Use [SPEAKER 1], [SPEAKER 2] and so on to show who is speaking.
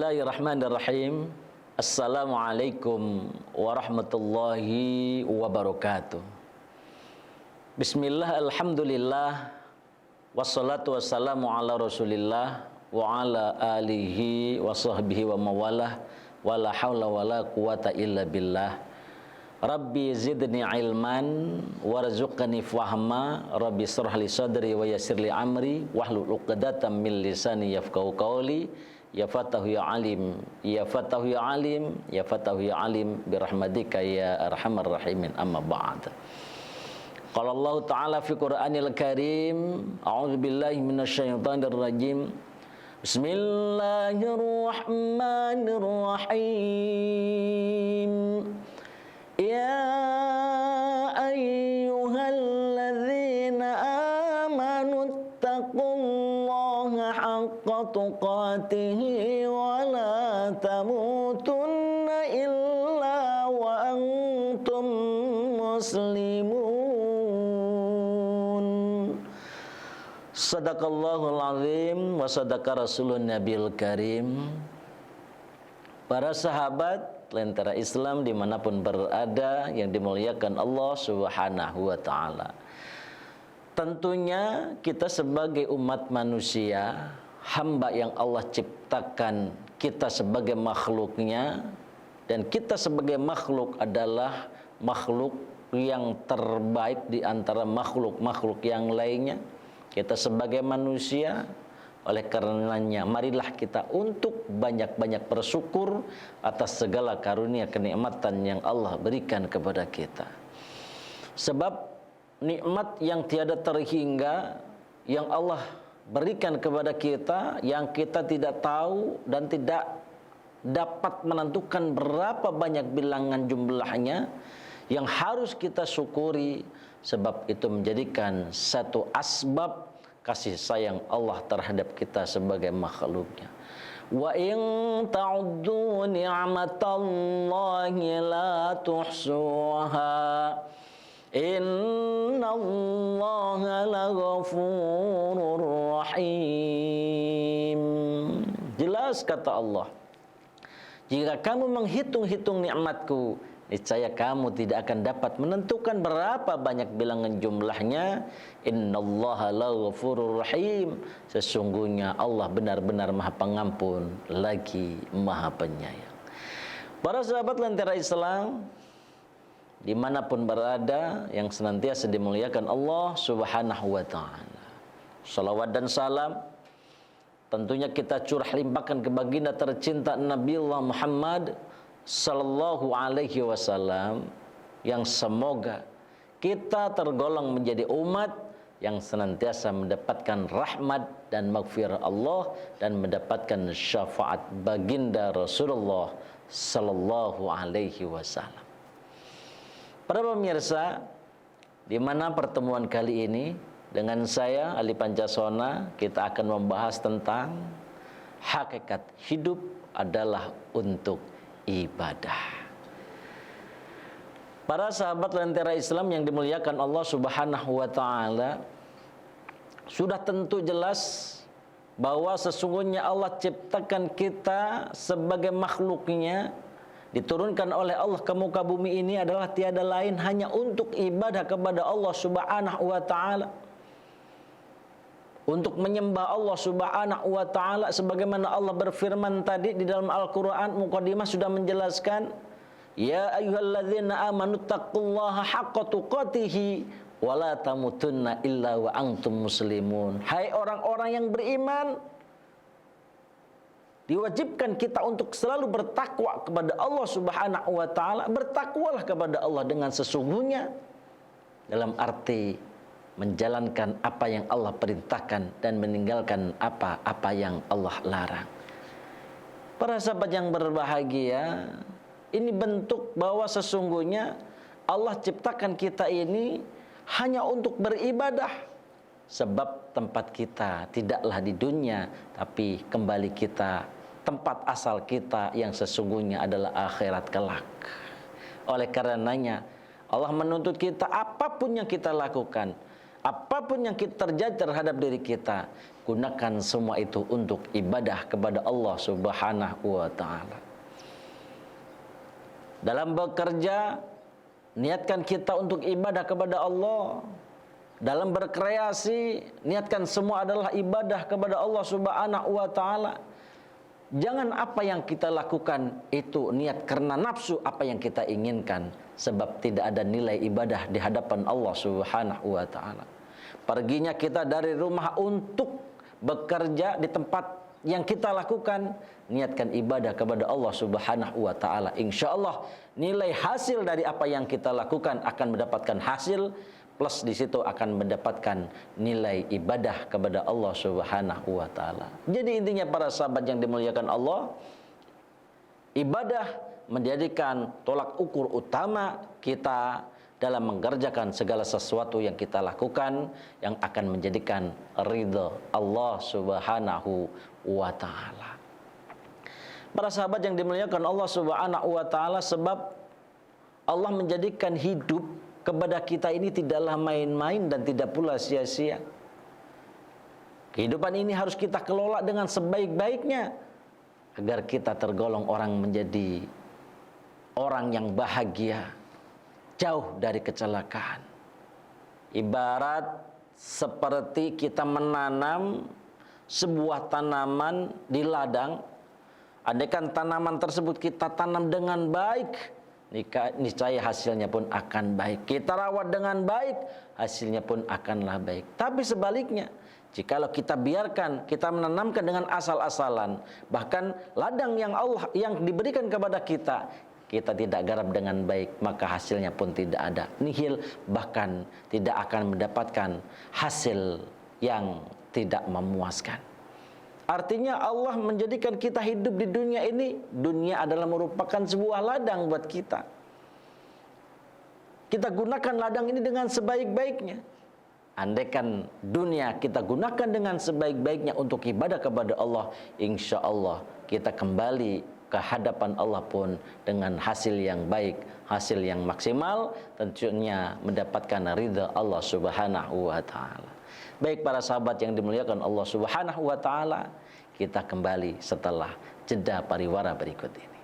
[SPEAKER 1] Bismillahirrahmanirrahim. Assalamualaikum warahmatullahi wabarakatuh. Bismillah, alhamdulillah, wassalatu wassalamu ala rasulillah wa ala alihi wa sahbihi wa mawalah, wa la hawla wa la quwata illa billah. Rabbi zidni ilman warzuqni fahma, Rabbi shrah li sadri wa yassir li amri wahlul 'uqdatam min lisani yafqahu qawli. Ya Fatahu ya Alim, ya Fatahu ya Alim, ya Fatahu ya Alim birahmatika ya arhamar rahimin, amma ba'd. Qala Allah Ta'ala fi Qur'anil Karim, a'udzu billahi minasyaitonir rajim. Bismillahirrahmanirrahim. Ya ayyuhalladzina amanu taqullaha haqqa tuqatihi wa la tamutunna illa wa antum muslimun. Sadaqallahul azim wa sadaqa rasulun nabil karim. Para sahabat Lentera Islam dimanapun berada yang dimuliakan Allah Subhanahu wa ta'ala, tentunya kita sebagai umat manusia, hamba yang Allah ciptakan kita sebagai makhluknya, dan kita sebagai makhluk adalah makhluk yang terbaik di antara makhluk-makhluk yang lainnya. Kita sebagai manusia, oleh karenanya marilah kita untuk banyak-banyak bersyukur atas segala karunia kenikmatan yang Allah berikan kepada kita. Sebab nikmat yang tiada terhingga yang Allah berikan kepada kita, yang kita tidak tahu dan tidak dapat menentukan berapa banyak bilangan jumlahnya, yang harus kita syukuri, sebab itu menjadikan satu asbab kasih sayang Allah terhadap kita sebagai makhluknya. Wa in ta'uddu ni'matallahi la tuhsuha innallaha laghafurur rahim. Jelas kata Allah, jika kamu menghitung-hitung nikmatku, niscaya kamu tidak akan dapat menentukan berapa banyak bilangan jumlahnya. Innallaha laghafurur rahim. Sesungguhnya Allah benar-benar Maha Pengampun lagi Maha Penyayang. Para sahabat Lentera Islam dimanapun berada yang senantiasa dimuliakan Allah Subhanahu wa ta'ala, salawat dan salam tentunya kita curah limpahkan ke baginda tercinta Nabiullah Muhammad sallallahu alaihi wasallam, yang semoga kita tergolong menjadi umat yang senantiasa mendapatkan rahmat dan maghfirah Allah dan mendapatkan syafaat baginda Rasulullah sallallahu alaihi wasallam. Para pemirsa, di mana pertemuan kali ini dengan saya Ali Pancasona, kita akan membahas tentang hakikat hidup adalah untuk ibadah. Para sahabat Lentera Islam yang dimuliakan Allah Subhanahu wa ta'ala, sudah tentu jelas bahwa sesungguhnya Allah ciptakan kita sebagai makhluknya, diturunkan oleh Allah ke muka bumi ini adalah tiada lain hanya untuk ibadah kepada Allah Subhanahu wa ta'ala, untuk menyembah Allah Subhanahu wa ta'ala, sebagaimana Allah berfirman tadi di dalam Al-Quran. Muqaddimah sudah menjelaskan, ya ayyuhalladzina amanu taqullaha haqqa tuqatihi wa la tamutunna illa wa antum muslimun. Hai orang-orang yang beriman, diwajibkan kita untuk selalu bertakwa kepada Allah Subhanahu wa ta'ala. Bertakwalah kepada Allah dengan sesungguhnya, dalam arti menjalankan apa yang Allah perintahkan dan meninggalkan apa-apa yang Allah larang. Para sahabat yang berbahagia, ini bentuk bahwa sesungguhnya Allah ciptakan kita ini hanya untuk beribadah. Sebab tempat kita tidaklah di dunia, tapi kembali kita, tempat asal kita yang sesungguhnya adalah akhirat kelak. Oleh karenanya Allah menuntut kita apapun yang kita lakukan, apapun yang terjadi terhadap diri kita, gunakan semua itu untuk ibadah kepada Allah Subhanahu wa taala. Dalam bekerja, niatkan kita untuk ibadah kepada Allah. Dalam berkreasi, niatkan semua adalah ibadah kepada Allah Subhanahu wa taala. Jangan apa yang kita lakukan itu niat karena nafsu apa yang kita inginkan, sebab tidak ada nilai ibadah di hadapan Allah Subhanahu wa taala. Perginya kita dari rumah untuk bekerja di tempat yang kita lakukan, niatkan ibadah kepada Allah Subhanahu wa taala. Insyaallah nilai hasil dari apa yang kita lakukan akan mendapatkan hasil, plus di situ akan mendapatkan nilai ibadah kepada Allah Subhanahu wa taala. Jadi intinya para sahabat yang dimuliakan Allah, ibadah menjadikan tolak ukur utama kita dalam mengerjakan segala sesuatu yang kita lakukan yang akan menjadikan ridha Allah Subhanahu wa taala. Para sahabat yang dimuliakan Allah Subhanahu wa taala, sebab Allah menjadikan hidup kepada kita ini tidaklah main-main dan tidak pula sia-sia. Kehidupan ini harus kita kelola dengan sebaik-baiknya agar kita tergolong orang menjadi orang yang bahagia, jauh dari kecelakaan. Ibarat seperti kita menanam sebuah tanaman di ladang. Andaikan tanaman tersebut kita tanam dengan baik, niscaya hasilnya pun akan baik. Kita rawat dengan baik, hasilnya pun akanlah baik. Tapi sebaliknya, jikalau kita biarkan, kita menanamkan dengan asal-asalan, bahkan ladang yang Allah yang diberikan kepada kita tidak garap dengan baik, maka hasilnya pun tidak ada, nihil, bahkan tidak akan mendapatkan hasil yang tidak memuaskan. Artinya Allah menjadikan kita hidup di dunia ini, dunia adalah merupakan sebuah ladang buat kita. Kita gunakan ladang ini dengan sebaik-baiknya. Andaikan dunia kita gunakan dengan sebaik-baiknya untuk ibadah kepada Allah, insya Allah kita kembali ke hadapan Allah pun dengan hasil yang baik, hasil yang maksimal, tentunya mendapatkan ridha Allah Subhanahu wa taala. Baik para sahabat yang dimuliakan Allah Subhanahu wa taala, kita kembali setelah jeda pariwara berikut ini.